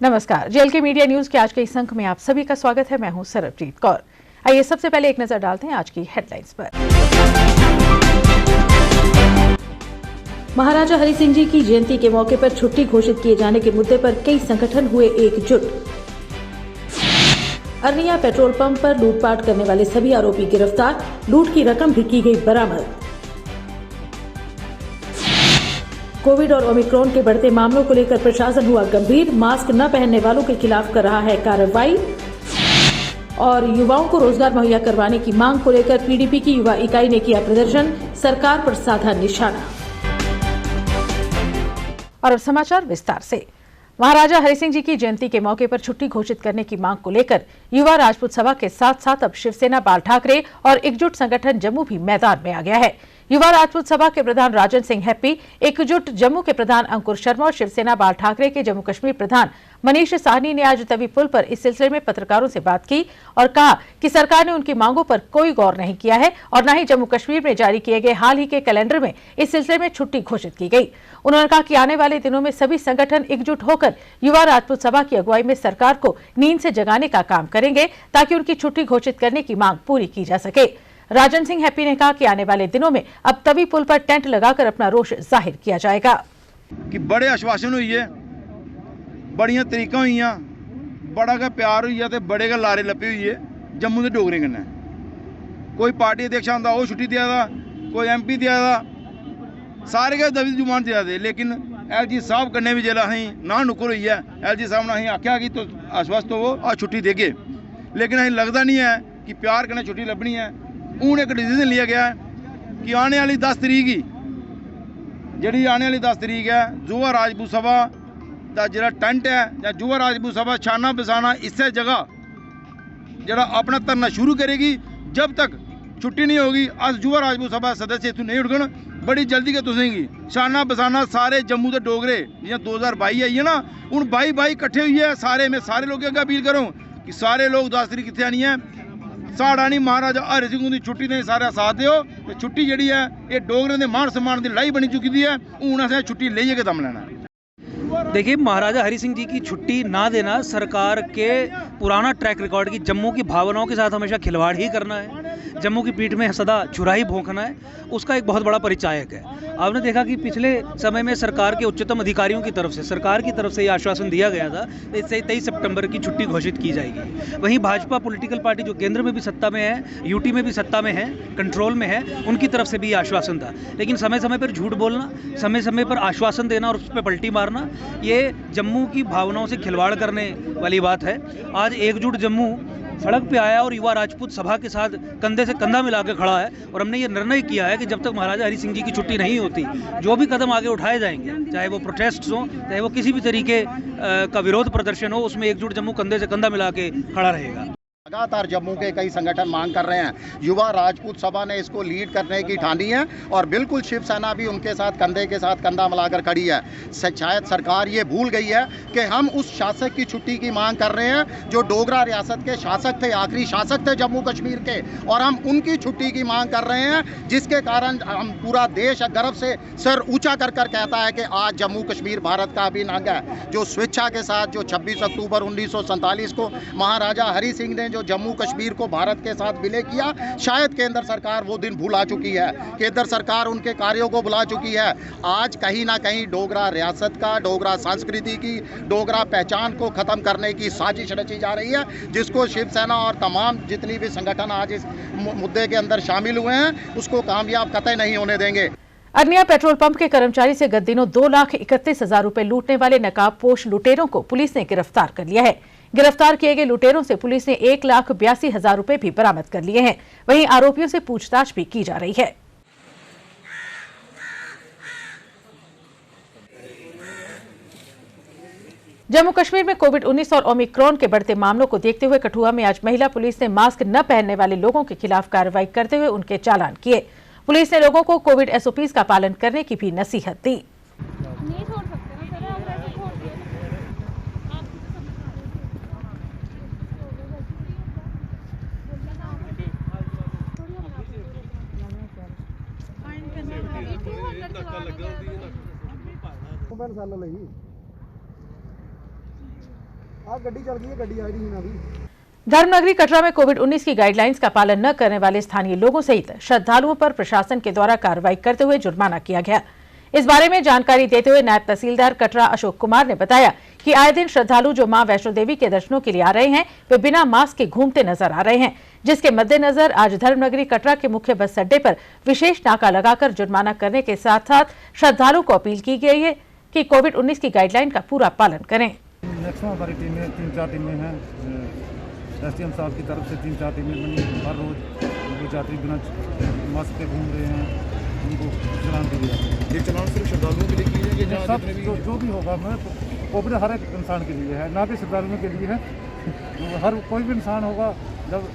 नमस्कार, जेएलके media news के आज के इस अंक में आप सभी का स्वागत है। मैं हूं सरबजीत कौर। आइए सबसे पहले एक नजर डालते हैं आज की हेडलाइंस पर। महाराजा हरि सिंह जी की जयंती के मौके पर छुट्टी घोषित किए जाने के मुद्दे पर कई संगठन हुए एकजुट। अरनिया पेट्रोल पंप पर लूटपाट करने वाले सभी आरोपी गिरफ्तार, लूट की रकम भी की गई बरामद। कोविड और ओमिक्रॉन के बढ़ते मामलों को लेकर प्रशासन हुआ गंभीर, मास्क न पहनने वालों के खिलाफ कर रहा है कार्रवाई। और युवाओं को रोजगार मुहैया करवाने की मांग को लेकर पीडीपी की युवा इकाई ने किया प्रदर्शन, सरकार पर साधा निशाना। और अब समाचार विस्तार से। महाराजा हरि सिंह जी की जयंती के मौके पर छुट्टी घोषित करने की मांग को लेकर युवा राजपूत सभा के साथ साथ अब शिवसेना, बाल ठाकरे और एकजुट संगठन जम्मू भी मैदान में आ गया है। युवा राजपूत सभा के प्रधान राजन सिंह हैप्पी, एकजुट जम्मू के प्रधान अंकुर शर्मा और शिवसेना बाल ठाकरे के जम्मू कश्मीर प्रधान मनीष साहनी ने आज तवी पुल पर इस सिलसिले में पत्रकारों से बात की और कहा कि सरकार ने उनकी मांगों पर कोई गौर नहीं किया है और न ही जम्मू कश्मीर में जारी किए गए हाल ही के कैलेंडर में इस सिलसिले में छुट्टी घोषित की गई। उन्होंने कहा कि आने वाले दिनों में सभी संगठन एकजुट होकर युवा राजपूत सभा की अगुवाई में सरकार को नींद से जगाने का काम करेंगे ताकि उनकी छुट्टी घोषित करने की मांग पूरी की जा सके। राजन सिंह हैप्पी ने कहा कि आने वाले दिनों में अब तवी पुल पर टेंट लगाकर अपना रोष जाहिर किया जाएगा। कि बड़े आश्वासन हुई है, बड़ियां तरीका हुई, बड़ा का प्यार हुई है, बड़े का लारे लपी हुई है जम्मू के डोगरे कन्नै। कोई पार्टी अध्यक्ष आंदा वो छुट्टी दिया था, कोई MP दिया था, सारे के दबी जुबान दिया थे। लेकिन LG साहब कन्नै भी जिला अं ना नुक्कर हुई है। LG साहब ने आख्या कि तो आश्वस्त हो आ छुट्टी देगे, लेकिन अं लगता नहीं है कि प्यार कन्नै छुट्टी लभनी है। हूँ एक डिसीजन लिया गया है कि आने वाली 10 तरीक ही जी आने वाली 10 तरीक है युवा राजपूत सभा का जो टेंट है या युवा राजपूत सभा छाना बसाना इस जगह जरा अपना धरना शुरू करेगी। जब तक छुट्टी नहीं होगी अस युवा राजपूत सभा सदस्य इतों नहीं उठगन। बड़ी जल्दी के तुसेंगी छाना बसाना सारे जम्मू के डोगरे जियां 2022 आई है ना, हूँ 22 इकट्ठे हुई है सारे। मैं सारे लोगों अगर अपील करूँ कि सारे लोग 10 तरीक इतने आनी है। साड़ा नहीं महाराजा हरि सिंह की छुट्टी ने सारा साथ दो। छुट्टी जी है ये डोगरे के मान सम्मान की लड़ाई बनी चुकी है। हूँ असें छुट्टी लेइए के दम लेना। देखिए, महाराजा हरि सिंह जी की छुट्टी ना देना सरकार के पुराना ट्रैक रिकॉर्ड की जम्मू की भावनाओं के साथ हमेशा खिलवाड़ ही करना है, जम्मू की पीठ में सदा छुराई भोंकना है, उसका एक बहुत बड़ा परिचायक है। आपने देखा कि पिछले समय में सरकार के उच्चतम अधिकारियों की तरफ से, सरकार की तरफ से ये आश्वासन दिया गया था कि 23 सितंबर की छुट्टी घोषित की जाएगी। वहीं भाजपा पॉलिटिकल पार्टी जो केंद्र में भी सत्ता में है, यूटी में भी सत्ता में है, कंट्रोल में है, उनकी तरफ से भी आश्वासन था। लेकिन समय समय पर झूठ बोलना, समय समय पर आश्वासन देना और उस पर पलटी मारना, ये जम्मू की भावनाओं से खिलवाड़ करने वाली बात है। आज एकजुट जम्मू सड़क पे आया और युवा राजपूत सभा के साथ कंधे से कंधा मिला के खड़ा है और हमने ये निर्णय किया है कि जब तक महाराजा हरि सिंह जी की छुट्टी नहीं होती जो भी कदम आगे उठाए जाएंगे, चाहे वो प्रोटेस्ट हो, चाहे वो किसी भी तरीके का विरोध प्रदर्शन हो, उसमें एकजुट जम्मू कंधे से कंधा मिला के खड़ा रहेगा। लगातार जम्मू के कई संगठन मांग कर रहे हैं। युवा राजपूत सभा ने इसको लीड करने की ठानी है और बिल्कुल शिवसेना भी उनके साथ कंधे के साथ कंधा मिलाकर खड़ी है। शायद सरकार ये भूल गई है कि हम उस शासक की छुट्टी की मांग कर रहे हैं जो डोगरा रियासत के शासक थे, आखिरी शासक थे जम्मू कश्मीर के, और हम उनकी छुट्टी की मांग कर रहे हैं, जिसके कारण हम पूरा देश गर्व से सर ऊँचा कर कर कहता है कि आज जम्मू कश्मीर भारत का अभिन्न अंग है। जो स्वेच्छा के साथ जो 26 अक्टूबर 1947 को महाराजा हरि सिंह ने जो जम्मू कश्मीर को भारत के साथ विलय किया, शायद केंद्र सरकार वो दिन भुला चुकी है। केंद्र सरकार उनके कार्यों को भुला चुकी है। आज कहीं ना कहीं डोगरा रियासत का, डोगरा संस्कृति की, डोगरा पहचान को खत्म करने की साजिश रची जा रही है, जिसको शिवसेना और तमाम जितनी भी संगठन आज इस मुद्दे के अंदर शामिल हुए हैं उसको कामयाब कतई नहीं होने देंगे। अरनिया पेट्रोल पंप के कर्मचारी से गत दिनों 2,31,000 रुपए लूटने वाले नकाबपोश लुटेरों को पुलिस ने गिरफ्तार कर लिया है। गिरफ्तार किए गए लुटेरों से पुलिस ने 1,82,000 रुपए भी बरामद कर लिए हैं। वहीं आरोपियों से पूछताछ भी की जा रही है। जम्मू कश्मीर में कोविड-19 और ओमिक्रॉन के बढ़ते मामलों को देखते हुए कठुआ में आज महिला पुलिस ने मास्क न पहनने वाले लोगों के खिलाफ कार्रवाई करते हुए उनके चालान किए। पुलिस ने लोगों को कोविड SOPs का पालन करने की भी नसीहत दी। गड्डी चल गई है, गड्डी आ रही है अभी। धर्मनगरी कटरा में कोविड-19 की गाइडलाइंस का पालन न करने वाले स्थानीय लोगों सहित श्रद्धालुओं पर प्रशासन के द्वारा कार्रवाई करते हुए जुर्माना किया गया। इस बारे में जानकारी देते हुए नायब तहसीलदार कटरा अशोक कुमार ने बताया कि आए दिन श्रद्धालु जो मां वैष्णो देवी के दर्शनों के लिए आ रहे हैं वे बिना मास्क के घूमते नजर आ रहे हैं, जिसके मद्देनजर आज धर्मनगरी कटरा के मुख्य बस अड्डे पर विशेष नाका लगाकर जुर्माना करने के साथ साथ श्रद्धालु को अपील की गई है कि कोविड-19 की गाइडलाइन का पूरा पालन करें। मैक्सिमम हमारी टीमें 3-4 टीमें हैं, एसडीएम साहब की तरफ से 3-4 टीमें बनी। हर रोज जो यात्री बिना मास्क के घूम रहे हैं उनको चलान दिए जाते हैं। ये चलान सिर्फ श्रद्धालुओं के लिए किए जाएंगे, जहाँ सब जो भी होगा मैं कोविड हर एक इंसान के लिए है, ना कि श्रद्धालुओं के लिए है। हर कोई भी इंसान होगा जब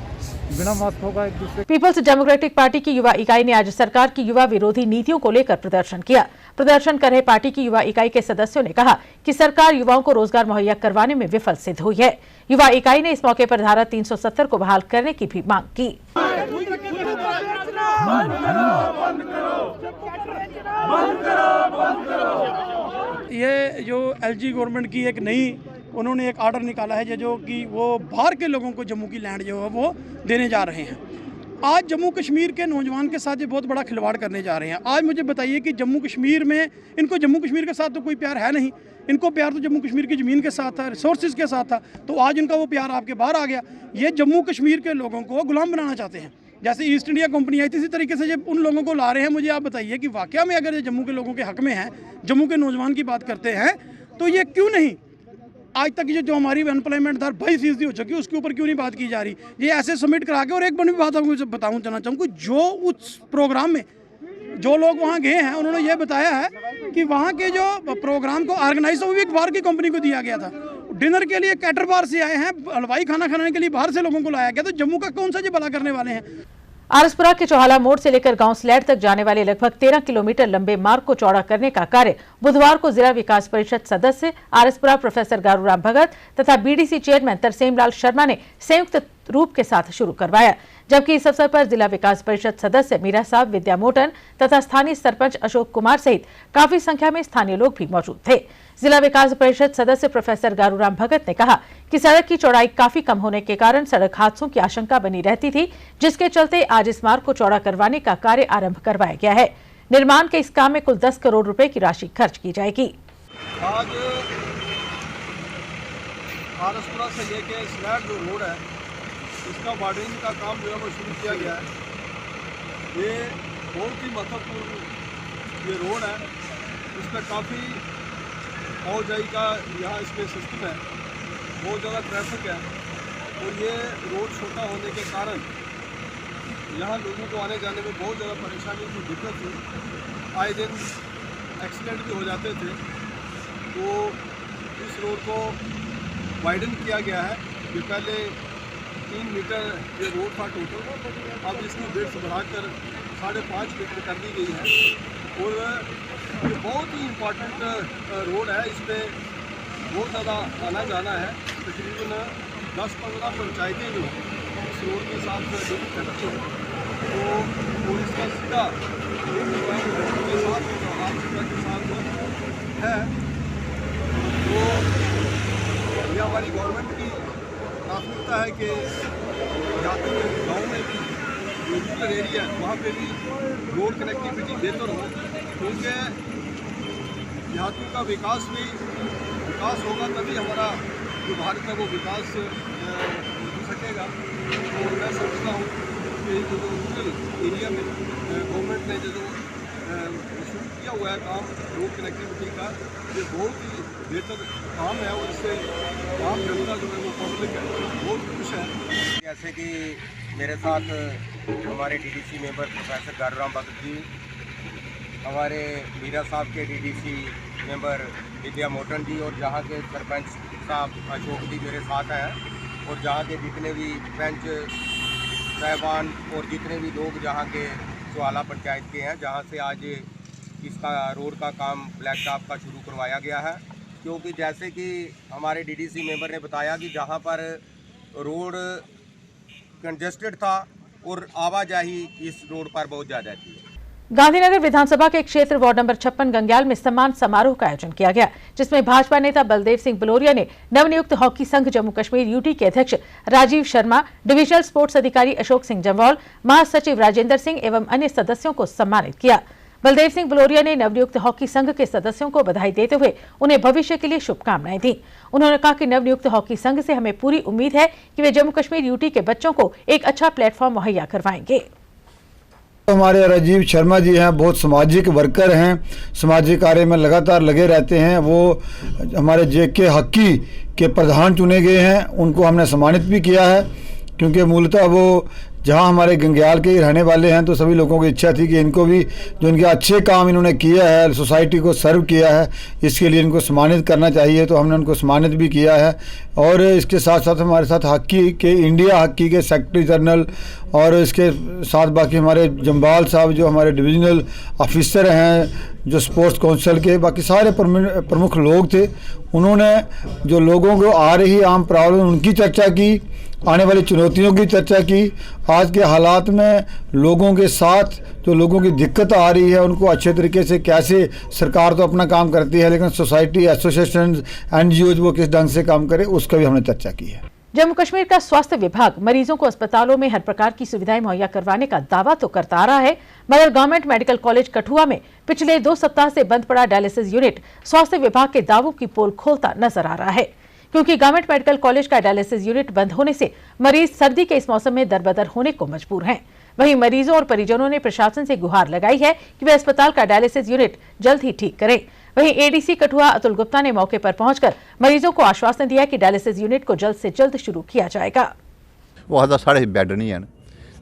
बिना मास्क होगा एक दूसरे। पीपल्स डेमोक्रेटिक पार्टी की युवा इकाई ने आज सरकार की युवा विरोधी नीतियों को लेकर प्रदर्शन किया। प्रदर्शन कर रहे पार्टी की युवा इकाई के सदस्यों ने कहा कि सरकार युवाओं को रोजगार मुहैया करवाने में विफल सिद्ध हुई है। युवा इकाई ने इस मौके पर धारा 370 को बहाल करने की भी मांग की। ये जो एलजी गवर्नमेंट की एक नई उन्होंने एक आर्डर निकाला है जो कि वो बाहर के लोगों को जम्मू की लैंड जो है वो देने जा रहे हैं। आज जम्मू कश्मीर के नौजवान के साथ ये बहुत बड़ा खिलवाड़ करने जा रहे हैं। आज मुझे बताइए कि जम्मू कश्मीर में इनको जम्मू कश्मीर के साथ तो कोई प्यार है नहीं, इनको प्यार तो जम्मू कश्मीर की ज़मीन के साथ था, रिसोर्सेज के साथ था, तो आज इनका वो प्यार आपके बाहर आ गया। ये जम्मू कश्मीर के लोगों को गुलाम बनाना चाहते हैं। जैसे ईस्ट इंडिया कंपनी आई थी, इसी तरीके से जब उन लोगों को ला रहे हैं। मुझे आप बताइए कि वाकया में अगर ये जम्मू के लोगों के हक में है, जम्मू के नौजवान की बात करते हैं, तो ये क्यों नहीं आज तक जो हमारी अनएम्प्लॉयमेंट दर 22% हो चुकी है उसके ऊपर क्यों नहीं बात की जा रही। ये ऐसे सबमिट करा के, और एक बड़ी बात आपको बताना चाहूँगा, जो उस प्रोग्राम में जो लोग वहाँ गए हैं उन्होंने ये बताया है कि वहाँ के जो प्रोग्राम को ऑर्गेनाइज वो भी एक बाहर की कंपनी को दिया गया था। डिनर के लिए कैटर बार से आए हैं, हलवाई खाना खाने के लिए बाहर से लोगों को लाया गया। तो जम्मू का कौन सा जो भला करने वाले हैं। आरसपुरा के चौहाला मोड़ से लेकर गांव स्लैट तक जाने वाले लगभग 13 किलोमीटर लंबे मार्ग को चौड़ा करने का कार्य बुधवार को जिला विकास परिषद सदस्य आरसपुरा प्रोफेसर गारूराम भगत तथा बीडीसी चेयरमैन तरसेम लाल शर्मा ने संयुक्त रूप के साथ शुरू करवाया। जबकि इस अवसर पर जिला विकास परिषद सदस्य मीरा साहब, विद्या मोटन तथा स्थानीय सरपंच अशोक कुमार सहित काफी संख्या में स्थानीय लोग भी मौजूद थे। जिला विकास परिषद सदस्य प्रोफेसर गारूराम भगत ने कहा कि सड़क की चौड़ाई काफी कम होने के कारण सड़क हादसों की आशंका बनी रहती थी, जिसके चलते आज इस मार्ग को चौड़ा करवाने का कार्य आरंभ करवाया गया है। निर्माण के इस काम में कुल 10 करोड़ रुपए की राशि खर्च की जाएगी। आज आरसपुरा से लेके स्लैट जो रोड है इसका वार्डनिंग का काम जो है वो शुरू किया गया है। ये बहुत ही महत्वपूर्ण ये रोड है, इसमें काफ़ी आवाजाही का यहाँ इसमें सिस्टम है, बहुत ज़्यादा ट्रैफिक है। और ये रोड छोटा होने के कारण यहाँ लोगों को आने जाने में बहुत ज़्यादा परेशानी की दिक्कत थी। आए दिन एक्सीडेंट भी हो जाते थे। तो इस रोड को वाइडन किया गया है। ये पहले 3 मीटर ये रोड था टोटल, अब इसकी विड्थ बढ़ाकर 5.5 मीटर कर दी गई है। और ये बहुत ही इम्पोर्टेंट रोड है, इस पर बहुत ज़्यादा आना जाना है। तकरीबन 10-15 पंचायतें जो इस रोड के साथ जुड़ी करती हैं। तो इसका सीधा के साथ के साथ है। तो ये हमारी गवर्नमेंट की प्राथमिकता है कि यात्री गाँव में भी जो रूरल एरिया है वहाँ पे भी रोड कनेक्टिविटी बेहतर हो, क्योंकि यात्री का विकास होगा तभी हमारा जो भारत है वो विकास हो सकेगा। तो मैं समझता हूँ कि जो रूरल एरिया में गवर्नमेंट ने जो शुरू किया हुआ है काम रोड कनेक्टिविटी का, ये बहुत ही बेहतर काम है। और इससे आम जनता जो है वो पब्लिक है बहुत खुश है। जैसे कि मेरे साथ हमारे DDC member professor गारूराम Bhagat ji, हमारे मीरा साहब के डीडीसी मेंबर विद्या मोटन जी और जहाँ के सरपंच साहब अशोक जी मेरे साथ हैं। और जहाँ के जितने भी पंच साहबान और जितने भी लोग जहाँ के चौहाला पंचायत के हैं, जहाँ से आज इसका रोड का काम ब्लैक टॉप का शुरू करवाया गया है। क्योंकि जैसे कि हमारे डीडीसी मेंबर ने बताया कि जहाँ पर रोड कंजेस्टेड था और आवाजाही इस रोड पर बहुत ज़्यादा थी। गांधीनगर विधानसभा के क्षेत्र वार्ड नंबर 56 गंग्याल में सम्मान समारोह का आयोजन किया गया, जिसमें भाजपा नेता बलदेव सिंह बलोरिया ने नवनियुक्त हॉकी संघ जम्मू कश्मीर यूटी के अध्यक्ष राजीव शर्मा, डिविजनल स्पोर्ट्स अधिकारी अशोक सिंह जम्वाल, महासचिव राजेंद्र सिंह एवं अन्य सदस्यों को सम्मानित किया। बलदेव सिंह बलोरिया ने नवनियुक्त हॉकी संघ के सदस्यों को बधाई देते हुए उन्हें भविष्य के लिए शुभकामनाएं दी। उन्होंने कहा कि नवनियुक्त हॉकी संघ से हमें पूरी उम्मीद है कि वे जम्मू कश्मीर यूटी के बच्चों को एक अच्छा प्लेटफॉर्म मुहैया करवाएंगे। हमारे राजीव शर्मा जी हैं, बहुत सामाजिक वर्कर हैं, सामाजिक कार्य में लगातार लगे रहते हैं। वो हमारे जेके हॉकी के प्रधान चुने गए हैं, उनको हमने सम्मानित भी किया है, क्योंकि मूलतः वो जहां हमारे गंग्याल के ही रहने वाले हैं, तो सभी लोगों की इच्छा थी कि इनको भी जो इनके अच्छे काम इन्होंने किया है, सोसाइटी को सर्व किया है, इसके लिए इनको सम्मानित करना चाहिए, तो हमने उनको सम्मानित भी किया है। और इसके साथ साथ हमारे साथ हॉकी के इंडिया हॉकी के सेक्रेटरी जनरल और इसके साथ बाकी हमारे जम्बाल साहब जो हमारे डिविजनल ऑफिसर हैं, जो स्पोर्ट्स काउंसिल के बाकी सारे प्रमुख लोग थे, उन्होंने जो लोगों को आ रही आम प्रॉब्लम उनकी चर्चा की, आने वाली चुनौतियों की चर्चा की। आज के हालात में लोगों के साथ जो लोगों की दिक्कत आ रही है, उनको अच्छे तरीके से कैसे, सरकार तो अपना काम करती है, लेकिन सोसाइटी, एसोसिएशन, एनजीओ वो किस ढंग से काम करे, उसका भी हमने चर्चा की है। जम्मू कश्मीर का स्वास्थ्य विभाग मरीजों को अस्पतालों में हर प्रकार की सुविधाएं मुहैया करवाने का दावा तो करता आ रहा है, मगर गवर्नमेंट मेडिकल कॉलेज कठुआ में पिछले 2 सप्ताह से बंद पड़ा डायलिसिस यूनिट स्वास्थ्य विभाग के दावों की पोल खोलता नजर आ रहा है, क्योंकि गवर्नमेंट मेडिकल कॉलेज का डायलिसिस यूनिट बंद होने से मरीज सर्दी के इस मौसम में दरबदर होने को मजबूर हैं। वहीं मरीजों और परिजनों ने प्रशासन से गुहार लगाई है कि वे अस्पताल का डायलिसिस यूनिट जल्द ही ठीक करें। वहीं एडीसी कठुआ अतुल गुप्ता ने मौके पर पहुंचकर मरीजों को आश्वासन दिया कि डायलिसिस यूनिट को जल्द से जल्द शुरू किया जाएगा। वो आखदा साढ़े बैड नहीं हैं,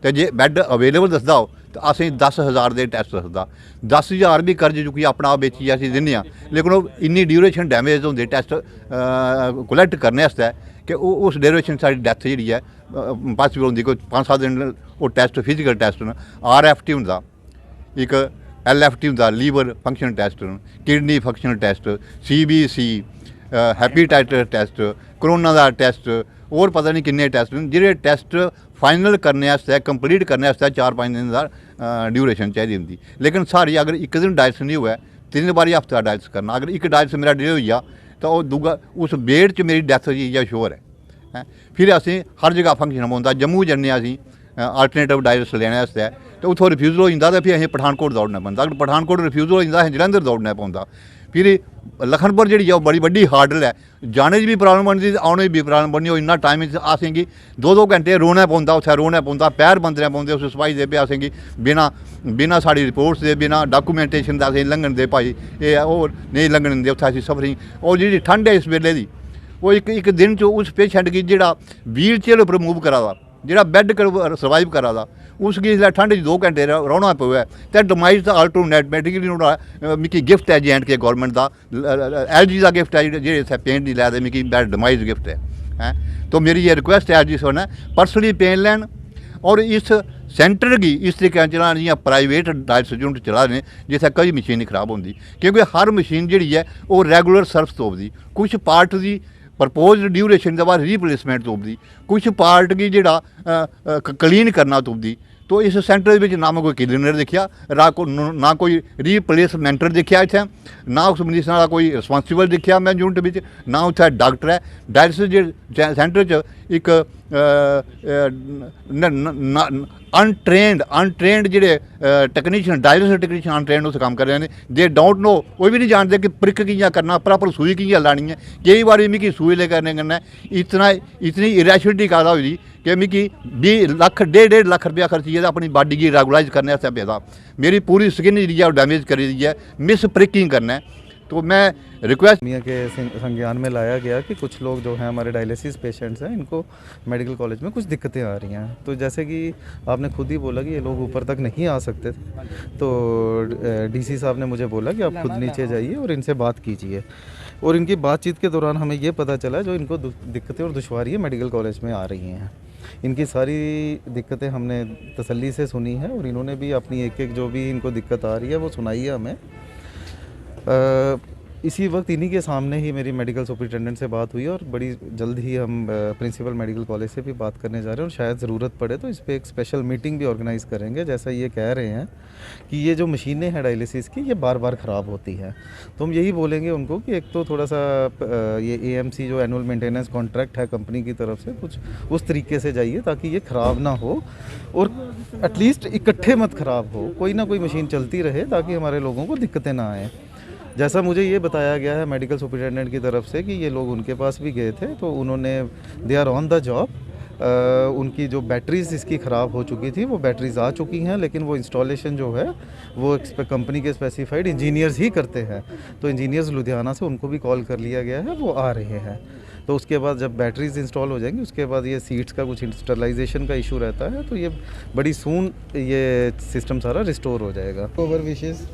तो जे बैड अवेलेबल दसदा हो तो असें 10,000 के टेस्ट दसदा, 10,000 भी कर्ज चुकी अपना बेची असीं दिन्ने आं, लेकिन वो इन्नी ड्यूरेशन डैमेज होंदे टेस्ट कलैक्ट करने आस्तै कि उस ड्यूरेशन साडी डैथ जिहड़ी है पॉसिबल होंदी, कोई 5-7 दिन वो टेस्ट फिजिकल टेस्ट न, RFT हुंदा, एक LFT हुंदा, liver function test, kidney function test, CBC, hepatitis test, corona का टेस्ट, और पता नहीं किन्ने टेस्ट न, जिहड़े टेस्ट फाइनल करने आस्तै, कंप्लीट करने आस्तै 4-5 दिन का ड्यूरेशन चाहिए होंदी। लेकिन सारी अगर एक दिन डायलिसिस नहीं हुआ, 3 बारी हफ्ता डायलिसिस करना, अगर एक डायलिसिस मेरा डिले होई जा तो वो दूगा उस बेड च मेरी डेथ होई या श्योर है। फिर असें हर जगह फंक्शन पौंदा, जम्मू जन्ने असीं आल्टरनेटिव डायलिसिस लैने आस्तै, तो उत्थों रिफ्यूज़ल हो जाता, तो फिर असें पठानकोट दौड़ना पौंदा, अगर पठानकोट रिफ्यूज़ल हो जाता असें जलंधर दौड़ना पौंदा। फिर लखनपुर जी बड़ी बड़ी हार्डल है, जाने भी प्रॉब्लम बनती, आने भी प्रॉब्लम बननी, इन्ना टाइम असेंगी 2-2 घंटे रोना पौंदा, उत्थै रोना पौंदा, पैर बंदने पौंदे उस सफाई दे, असेंगी बिना साड़ी रिपोर्ट्स दे, बिना डॉक्यूमेंटेशन दे असें लंघन दे भाई, ये होर नहीं लंघन दिंदे उत्थै असीं सफरिंग। और जी ठंड है इस वेले दी, वो एक दिन च उस पेशेंट गी जेह्ड़ा व्हील चेयर उप्पर मूव करा दा, जेह्ड़ा बैड सर्वाइव करा दा, उसगी इसलै ठंड च 2 घंटे रौह्ना पवै, ते डोमाइज दा ऑटोमेटिकली नुहाड़ा मिगी गिफ्ट है J&K गौरमेंट दा, LG दा गिफ्ट है, जेह्ड़े इत्थै पेन नहीं लै दे, मिगी डोमाइज गिफ्ट है। तो मेरी ये रिक्वेस्ट है LG से ने पर्सनली पेन लैन, और इस सेंटर गी इस तरीके चलान जियां प्राइवेट डायलिसिस यूनिट चला ने, जित्थै कोई मशीन खराब होंदी, क्योंकि हर मशीन जिहड़ी है वो रेगुलर सर्विस तोपदी, कुछ पार्ट दी प्रपोज ड्यूरेशन के बाद रिप्लेसमेंट तुपदी, कुछ पार्ट की जेड़ा क्लीन करना तुपदी। तो इस सेंटर में ना मैं कोई क्लीनर दिखा, ना कोई रिप्लेसमेंटर दिखा, इत्थै ना उस मरीज का कोई रिस्पांसिबल दिखा मैं यूनिट में, ना उत्थे डॉक्टर है। डायलिसिस सेंटर च एक अनट्रेंड जेह्ड़े टेक्नीशियन, डायलिसिस टेक्नीशियन अनट्रेंड उस काम कर रहे हैं, दे डोंट नो, वो भी नहीं जानते कि प्रिक कि'यां करना, प्रॉपर सूई कि'यां लानी है। कई बार मिगी सूई ले करने कन्नै इतनी इरेशनलिटी पैदा होई कि मिगी 20 लाख 1.5 लाख रुपया खर्चिए अपनी बॉडी की रेगुलाइज करने आस्तै पेदा, मेरी पूरी स्किन जी है डैमेज करी दी है, मिस प्रिकिंग करना है। तो मैं रिक्वेस्ट मियाँ के संज्ञान में लाया गया कि कुछ लोग जो हैं हमारे डायलिसिस पेशेंट्स हैं, इनको मेडिकल कॉलेज में कुछ दिक्कतें आ रही हैं। तो जैसे कि आपने खुद ही बोला कि ये लोग ऊपर तक नहीं आ सकते थे, तो डीसी साहब ने मुझे बोला कि आप खुद नीचे जाइए और इनसे बात कीजिए। और इनकी बातचीत के दौरान हमें ये पता चला जो इनको दिक्कतें और दुश्वारियाँ मेडिकल कॉलेज में आ रही हैं, इनकी सारी दिक्कतें हमने तसल्ली से सुनी है, और इन्होंने भी अपनी एक जो भी इनको दिक्कत आ रही है वो सुनाई है हमें। इसी वक्त इन्हीं के सामने ही मेरी मेडिकल सुपरिटेंडेंट से बात हुई और बड़ी जल्द ही हम प्रिंसिपल मेडिकल कॉलेज से भी बात करने जा रहे हैं और शायद ज़रूरत पड़े तो इस पर एक स्पेशल मीटिंग भी ऑर्गेनाइज़ करेंगे। जैसा ये कह रहे हैं कि ये जो मशीनें हैं डायलिसिस की ये बार बार ख़राब होती हैं, तो हम यही बोलेंगे उनको कि एक तो थोड़ा सा ये AMC जो एनुअल मेंटेनेंस कॉन्ट्रैक्ट है कंपनी की तरफ से कुछ उस तरीके से जाइए ताकि ये ख़राब ना हो और एटलीस्ट इकट्ठे मत ख़राब हो, कोई ना कोई मशीन चलती रहे ताकि हमारे लोगों को दिक्कतें ना आएँ। जैसा मुझे ये बताया गया है मेडिकल सुपरिटेंडेंट की तरफ से कि ये लोग उनके पास भी गए थे तो उन्होंने they are on the job, उनकी जो बैटरीज इसकी ख़राब हो चुकी थी वो बैटरीज आ चुकी हैं, लेकिन वो इंस्टॉलेशन जो है वो कंपनी के स्पेसिफाइड इंजीनियर्स ही करते हैं। तो इंजीनियर्स लुधियाना से उनको भी कॉल कर लिया गया है, वो आ रहे हैं। तो उसके बाद जब बैटरीज इंस्टॉल हो जाएंगी उसके बाद ये सीट्स का कुछ स्टरलाइजेशन का इशू रहता है, तो ये बड़ी सून ये सिस्टम सारा रिस्टोर हो जाएगा। ओवर विशेष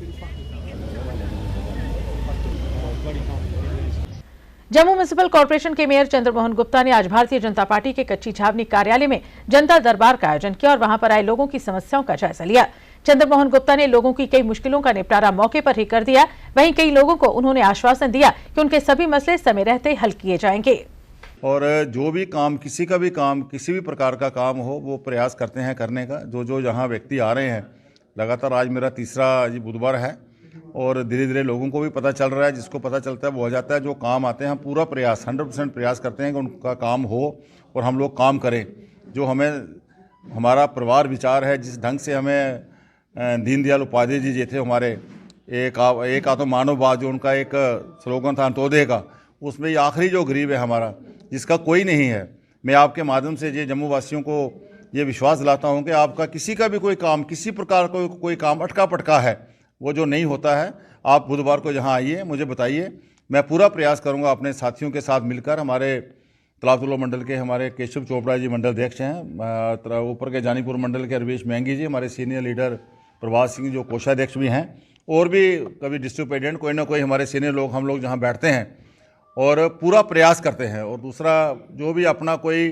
जम्मू म्युनिसिपल कॉर्पोरेशन के मेयर चंद्रमोहन गुप्ता ने आज भारतीय जनता पार्टी के कच्ची छावनी कार्यालय में जनता दरबार का आयोजन किया और वहां पर आए लोगों की समस्याओं का जायजा लिया। चंद्रमोहन गुप्ता ने लोगों की कई मुश्किलों का निपटारा मौके पर ही कर दिया। वहीं कई लोगों को उन्होंने आश्वासन दिया कि उनके सभी मसले समय रहते हल किए जाएंगे। और जो भी काम, किसी का भी काम, किसी भी प्रकार का काम हो वो प्रयास करते हैं करने का। जो यहाँ व्यक्ति आ रहे हैं लगातार, आज मेरा तीसरा बुधवार है और धीरे धीरे लोगों को भी पता चल रहा है, जिसको पता चलता है वो आ जाता है। जो काम आते हैं हम पूरा प्रयास 100% प्रयास करते हैं कि उनका काम हो और हम लोग काम करें। जो हमें हमारा परिवार विचार है, जिस ढंग से हमें दीनदयाल उपाध्याय जी जो थे हमारे, एक आत्म मानववाद जो उनका एक स्लोगन था अंत्योदय का, उसमें ये आखिरी जो गरीब है हमारा, जिसका कोई नहीं है, मैं आपके माध्यम से ये जम्मू वासियों को ये विश्वास दिलाता हूँ कि आपका किसी का भी कोई काम, किसी प्रकार का कोई काम अटका पटका है, वो जो नहीं होता है, आप बुधवार को यहाँ आइए, मुझे बताइए, मैं पूरा प्रयास करूँगा अपने साथियों के साथ मिलकर। हमारे तलावतुल्ला मंडल के हमारे केशव चोपड़ा जी मंडल अध्यक्ष हैं, ऊपर के जानीपुर मंडल के रवेश महंगी जी, हमारे सीनियर लीडर प्रभात सिंह जो कोषाध्यक्ष भी हैं, और भी कभी डिस्ट्रिक्ट प्रेसिडेंट, कोई ना कोई हमारे सीनियर लोग, हम लोग जहाँ बैठते हैं और पूरा प्रयास करते हैं। और दूसरा, जो भी अपना कोई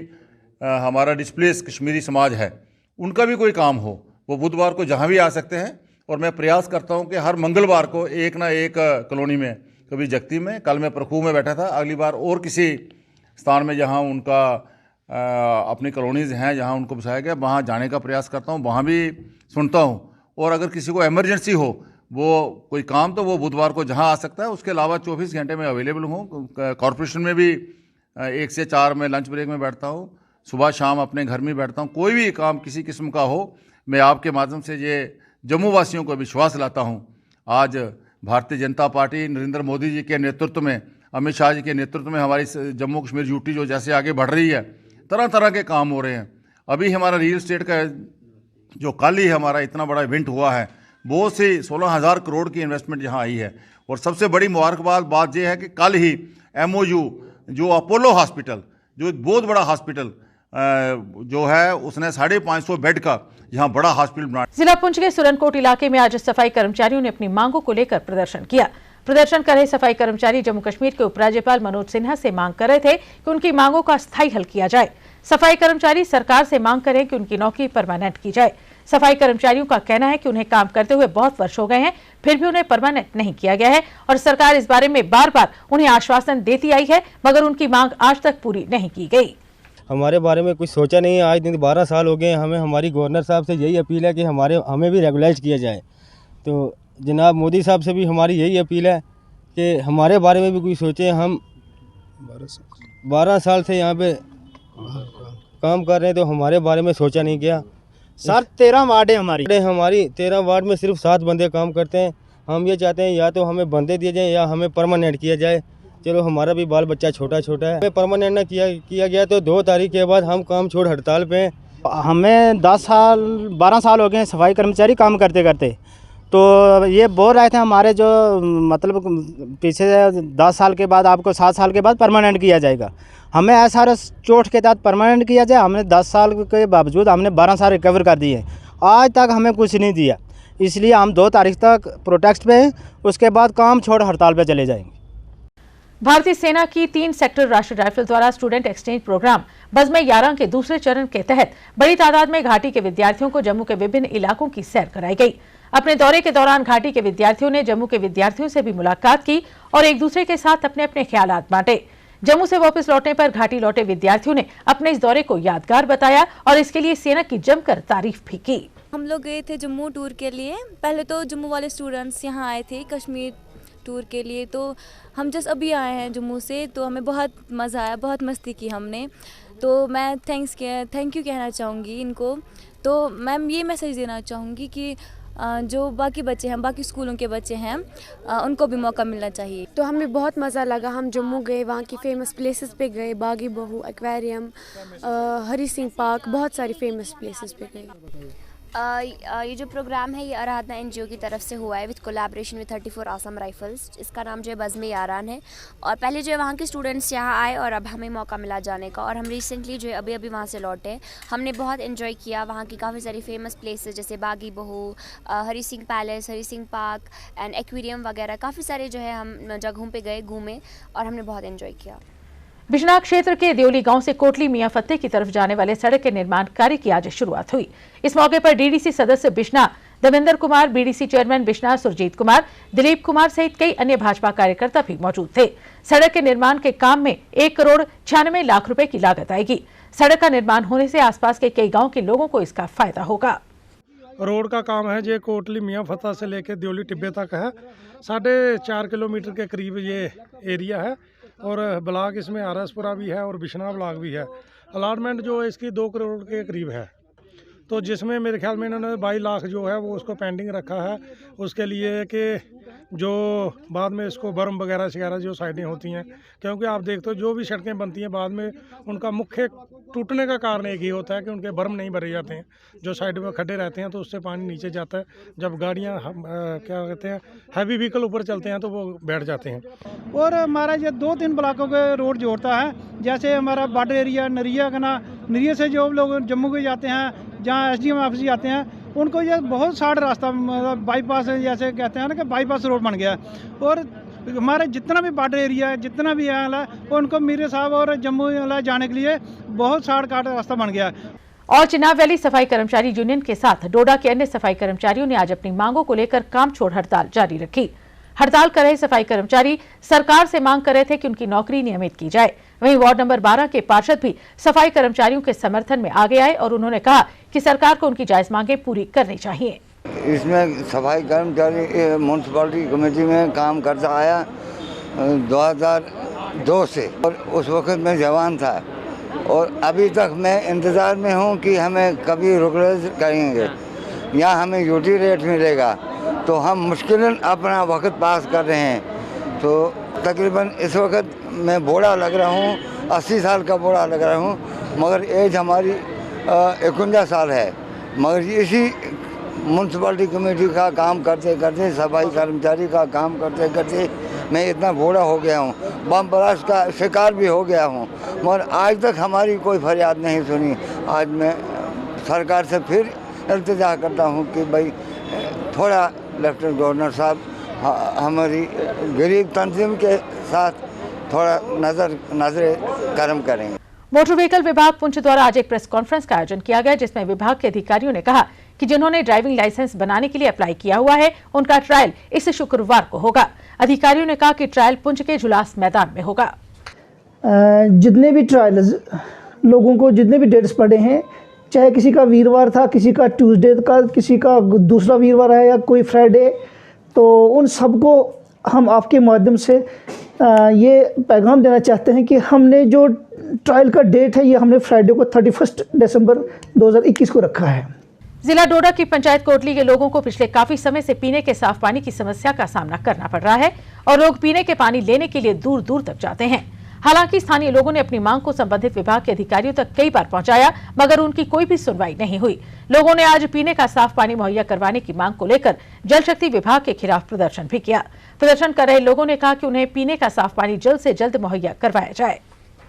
हमारा डिस्प्लेस कश्मीरी समाज है, उनका भी कोई काम हो, वो बुधवार को जहाँ भी आ सकते हैं। और मैं प्रयास करता हूं कि हर मंगलवार को एक ना एक कॉलोनी में, कभी जगती में, कल मैं प्रखू में बैठा था, अगली बार और किसी स्थान में जहां उनका अपनी कॉलोनीज हैं, जहां उनको बसाया गया, वहां जाने का प्रयास करता हूं, वहां भी सुनता हूं। और अगर किसी को इमरजेंसी हो, वो कोई काम, तो वो बुधवार को जहां आ सकता है। उसके अलावा 24 घंटे में अवेलेबल हूँ। कॉरपोरेशन में भी 1 से 4 में लंच ब्रेक में बैठता हूँ, सुबह शाम अपने घर में बैठता हूँ। कोई भी काम किसी किस्म का हो, मैं आपके माध्यम से ये जम्मू वासियों को विश्वास दिलाता हूं। आज भारतीय जनता पार्टी नरेंद्र मोदी जी के नेतृत्व में, अमित शाह जी के नेतृत्व में हमारी जम्मू कश्मीर यूटी जो जैसे आगे बढ़ रही है, तरह तरह के काम हो रहे हैं। अभी हमारा रियल एस्टेट का जो कल ही हमारा इतना बड़ा इवेंट हुआ है, बहुत सी 16,000 करोड़ की इन्वेस्टमेंट यहाँ आई है। और सबसे बड़ी मुबारकबाद बात यह है कि कल ही MOU जो अपोलो हॉस्पिटल, जो एक बहुत बड़ा हॉस्पिटल जो है, उसने 550 बेड का यहाँ बड़ा हॉस्पिटल बना। जिला पुंछ के सुरनकोट इलाके में आज सफाई कर्मचारियों ने अपनी मांगों को लेकर प्रदर्शन किया। प्रदर्शन कर रहे सफाई कर्मचारी जम्मू कश्मीर के उपराज्यपाल मनोज सिन्हा से मांग कर रहे थे कि उनकी मांगों का स्थायी हल किया जाए। सफाई कर्मचारी सरकार से मांग करें कि उनकी नौकरी परमानेंट की जाए। सफाई कर्मचारियों का कहना है कि उन्हें काम करते हुए बहुत वर्ष हो गए हैं, फिर भी उन्हें परमानेंट नहीं किया गया है और सरकार इस बारे में बार बार उन्हें आश्वासन देती आई है, मगर उनकी मांग आज तक पूरी नहीं की गई। हमारे बारे में कुछ सोचा नहीं है। आज दिन 12 साल हो गए, हमें हमारी गवर्नर साहब से यही अपील है कि हमें भी रेगुलाइज किया जाए। तो जनाब मोदी साहब से भी हमारी यही अपील है कि हमारे बारे में भी कुछ सोचें। हम 12 साल से यहाँ पे काम कर रहे हैं, तो हमारे बारे में सोचा नहीं गया। सर 13 वार्ड है हमारी 13 वार्ड में सिर्फ 7 बंदे काम करते हैं। हम ये चाहते हैं या तो हमें बंदे दिए जाएँ या हमें परमानेंट किया जाए। चलो हमारा भी बाल बच्चा छोटा छोटा है, हमें परमानेंट ना किया गया तो 2 तारीख के बाद हम काम छोड़ हड़ताल पे। हमें 12 साल हो गए सफाई कर्मचारी काम करते करते। तो ये बोल रहे थे हमारे जो मतलब पीछे 10 साल के बाद आपको 7 साल के बाद परमानेंट किया जाएगा। हमें ऐसा चोट के तहत परमानेंट किया जाए। हमने 10 साल के बावजूद हमने 12 साल रिकवर कर दिए, आज तक हमें कुछ नहीं दिया। इसलिए हम 2 तारीख तक प्रोटेस्ट पे हैं, उसके बाद काम छोड़ हड़ताल पे चले जाएंगे। भारतीय सेना की 3 सेक्टर राष्ट्रीय राइफल द्वारा स्टूडेंट एक्सचेंज प्रोग्राम बज़्म 11 के दूसरे चरण के तहत बड़ी तादाद में घाटी के विद्यार्थियों को जम्मू के विभिन्न इलाकों की सैर कराई गई। अपने दौरे के दौरान घाटी के विद्यार्थियों ने जम्मू के विद्यार्थियों से भी मुलाकात की और एक दूसरे के साथ अपने अपने ख्यालात बांटे। जम्मू से वापस लौटने पर घाटी लौटे विद्यार्थियों ने अपने इस दौरे को यादगार बताया और इसके लिए सेना की जमकर तारीफ भी की। हम लोग गए थे जम्मू टूर के लिए। पहले तो जम्मू वाले स्टूडेंट्स यहाँ आए थे कश्मीर टूर के लिए, तो हम जस्ट अभी आए हैं जम्मू से, तो हमें बहुत मज़ा आया, बहुत मस्ती की हमने। तो मैं थैंक यू कहना चाहूँगी इनको। तो मैम ये मैसेज देना चाहूँगी कि जो बाकी बच्चे हैं, बाकी स्कूलों के बच्चे हैं, उनको भी मौका मिलना चाहिए। तो हमें बहुत मज़ा लगा। हम जम्मू गए, वहाँ की फेमस प्लेसेस पे गए, बागी बहू, एक्वेरियम, हरी सिंह पार्क, बहुत सारी फेमस प्लेसेस पे गए। ये जो प्रोग्राम है ये आराधना NGO की तरफ से हुआ है with collaboration with 34 Assam Rifles. इसका नाम जो है बज़्म यारान है। और पहले जो है वहाँ के स्टूडेंट्स यहाँ आए और अब हमें मौका मिला जाने का, और हम रिसेंटली जो है अभी वहाँ से लौटे। हमने बहुत एंजॉय किया वहाँ की काफ़ी सारी फेमस प्लेसेस जैसे Bagh-e Bahu, Hari Singh palace, Hari Singh park and aquarium वगैरह, काफ़ी सारे जो है हम जगहों पर गए, घूमे और हमने बहुत एंजॉय किया। बिजनौर क्षेत्र के देवली गांव से कोटली मियां फत्ते की तरफ जाने वाले सड़क के निर्माण कार्य की आज शुरुआत हुई। इस मौके पर DDC सदस्य बिश्ना देवेंद्र कुमार, BDC चेयरमैन बिश्ना सुरजीत कुमार, दिलीप कुमार सहित कई अन्य भाजपा कार्यकर्ता भी मौजूद थे। सड़क के निर्माण के काम में 1 करोड़ 96 लाख रुपए की लागत आएगी। सड़क का निर्माण होने से आसपास के कई गाँव के लोगों को इसका फायदा होगा। रोड का काम है जो कोटली मियाँ फत्ता से लेकर देवली टिब्बे तक है। 4.5 किलोमीटर के करीब ये एरिया है और ब्लॉक इसमें आरसपुरा भी है और बिश्ना ब्लॉक भी है। अलॉटमेंट जो है इसकी 2 करोड़ के करीब है, तो जिसमें मेरे ख्याल में इन्होंने 22 लाख जो है वो उसको पेंडिंग रखा है उसके लिए कि जो बाद में इसको बर्म वगैरह शगैरह जो साइडें होती हैं, क्योंकि आप देखते हो जो भी सड़कें बनती हैं बाद में उनका मुख्य टूटने का कारण एक ही होता है कि उनके बर्म नहीं भरे जाते हैं, जो साइड में खड्डे रहते हैं तो उससे पानी नीचे जाता है। जब गाड़ियाँ क्या कहते हैं हैवी व्हीकल ऊपर चलते हैं तो वो बैठ जाते हैं। और हमारा ये 2-3 ब्लॉकों के रोड जोड़ता है, जैसे हमारा बॉर्डर एरिया नरिया का ना, नरिया से जो लोग जम्मू के जाते हैं, जहाँ SDM ऑफिस जाते हैं, उनको ये बहुत शार्ट रास्ता, मतलब बाईपास जैसे कहते हैं ना कि बाईपास रोड बन गया। और हमारे जितना भी बॉर्डर एरिया है, जितना भी है, उनको मीरे साहब और जम्मू जाने के लिए बहुत शॉर्टकट रास्ता बन गया है। और चिनाब वैली सफाई कर्मचारी यूनियन के साथ डोडा के अन्य सफाई कर्मचारियों ने आज अपनी मांगों को लेकर काम छोड़ हड़ताल जारी रखी। हड़ताल कर रहे सफाई कर्मचारी सरकार से मांग कर रहे थे कि उनकी नौकरी नियमित की जाए। वहीं वार्ड नंबर 12 के पार्षद भी सफाई कर्मचारियों के समर्थन में आगे आए और उन्होंने कहा कि सरकार को उनकी जायज मांगें पूरी करनी चाहिए। इसमें सफाई कर्मचारी म्यूनसिपालिटी कमेटी में काम करता आया 2002 से, और उस वक्त मैं जवान था और अभी तक मैं इंतज़ार में हूँ कि हमें कभी रिकॉग्नाइज करेंगे या हमें यूटी रेट मिलेगा, तो हम मुश्किलन अपना वक्त पास कर रहे हैं। तो तकरीबन इस वक्त मैं बूढ़ा लग रहा हूँ, 80 साल का बूढ़ा लग रहा हूँ, मगर एज हमारी 51 साल है। मगर इसी म्यूनसिपालिटी कमेटी का काम करते करते, सफाई कर्मचारी का काम करते करते मैं इतना बूढ़ा हो गया हूँ, बम ब्लास्ट का शिकार भी हो गया हूँ, मगर आज तक हमारी कोई फरियाद नहीं सुनी। आज मैं सरकार से फिर इल्तिजा करता हूँ कि भाई थोड़ा लेफ्टिनेंट गवर्नर साहब हमारी गरीब तंजीम के साथ थोड़ा नजर करम करेंगे। मोटर व्हीकल विभाग पुंछ द्वारा आज एक प्रेस कॉन्फ्रेंस का आयोजन किया गया, जिसमें विभाग के अधिकारियों ने कहा कि जिन्होंने ड्राइविंग लाइसेंस बनाने के लिए अप्लाई किया हुआ है उनका ट्रायल इस शुक्रवार को होगा। अधिकारियों ने कहा कि ट्रायल पुंछ के जुलास मैदान में होगा। जितने भी ट्रायल्स लोगों को, जितने भी डेट्स पड़े हैं, चाहे किसी का वीरवार था, किसी का ट्यूसडे का, किसी का दूसरा वीरवार है या कोई फ्राइडे, तो उन सबको हम आपके माध्यम से ये पैगाम देना चाहते हैं कि हमने जो ट्रायल का डेट है ये हमने फ्राइडे को 31 दिसंबर 2021 को रखा है। जिला डोडा की पंचायत कोटली के लोगों को पिछले काफी समय से पीने के साफ पानी की समस्या का सामना करना पड़ रहा है और लोग पीने के पानी लेने के लिए दूर दूर तक जाते हैं। हालांकि स्थानीय लोगों ने अपनी मांग को संबंधित विभाग के अधिकारियों तक कई बार पहुंचाया, मगर उनकी कोई भी सुनवाई नहीं हुई। लोगों ने आज पीने का साफ पानी मुहैया करवाने की मांग को लेकर जल शक्ति विभाग के खिलाफ प्रदर्शन भी किया। प्रदर्शन कर रहे लोगों ने कहा कि उन्हें पीने का साफ पानी जल्द से जल्द मुहैया करवाया जाए।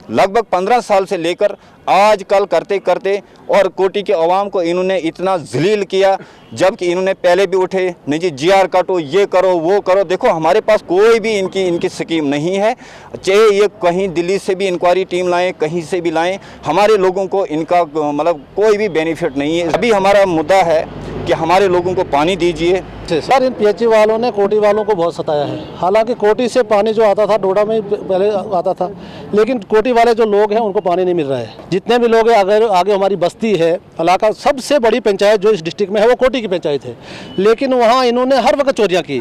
लगभग 15 साल से लेकर आज कल करते करते और कोटी के अवाम को इन्होंने इतना जलील किया, जबकि इन्होंने पहले भी उठे नहीं जी GR काटो, ये करो, वो करो। देखो हमारे पास कोई भी इनकी स्कीम नहीं है, चाहे ये कहीं दिल्ली से भी इंक्वायरी टीम लाएं, कहीं से भी लाएं, हमारे लोगों को इनका मतलब कोई भी बेनिफिट नहीं है। अभी हमारा मुद्दा है कि हमारे लोगों को पानी दीजिए। सर इन पीएचई वालों ने कोटी वालों को बहुत सताया है। हालांकि कोटी से पानी जो आता था डोडा में पहले आता था, लेकिन कोटी वाले जो लोग हैं उनको पानी नहीं मिल रहा है। जितने भी लोग हैं आगे हमारी बस्ती है इलाका, सबसे बड़ी पंचायत जो इस डिस्ट्रिक्ट में है वो कोटी की पंचायत है, लेकिन वहाँ इन्होंने हर वक्त चोरियाँ की।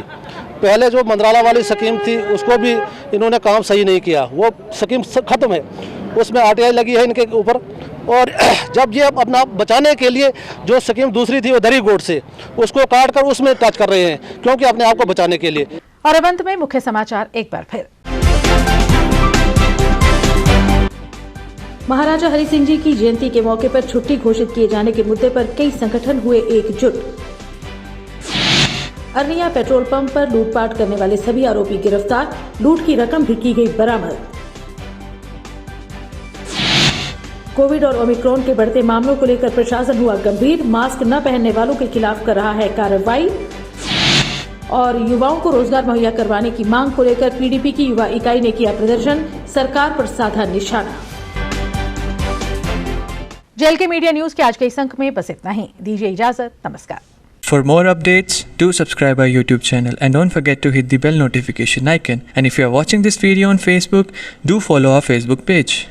पहले जो मंदराला वाली स्कीम थी उसको भी इन्होंने काम सही नहीं किया, वो स्कीम ख़त्म है, उसमें आरटीआई लगी है इनके ऊपर। और जब ये अपना बचाने के लिए जो स्कीम दूसरी थी वो दरी गोट से उसको काट कर उसमें टच कर रहे हैं, क्योंकि अपने आप को बचाने के लिए। और अब अंत में मुख्य समाचार एक बार फिर। महाराजा हरि सिंह जी की जयंती के मौके पर छुट्टी घोषित किए जाने के मुद्दे पर कई संगठन हुए एकजुट। अरनिया पेट्रोल पंप पर लूटपाट करने वाले सभी आरोपी गिरफ्तार, लूट की रकम भी की गई बरामद। कोविड और ओमिक्रॉन के बढ़ते मामलों को लेकर प्रशासन हुआ गंभीर, मास्क न पहनने वालों के खिलाफ कर रहा है कार्रवाई। और युवाओं को रोजगार मुहैया करवाने की मांग को लेकर पीडीपी की युवा इकाई ने किया प्रदर्शन, सरकार पर साधा निशाना। जेल के मीडिया न्यूज के आज के इस अंक में बस इतना ही। दीजिए इजाजत, नमस्कार। For more updates, do subscribe our YouTube channel and don't forget to hit the bell notification icon. And if you are watching this video on Facebook, do follow our Facebook page.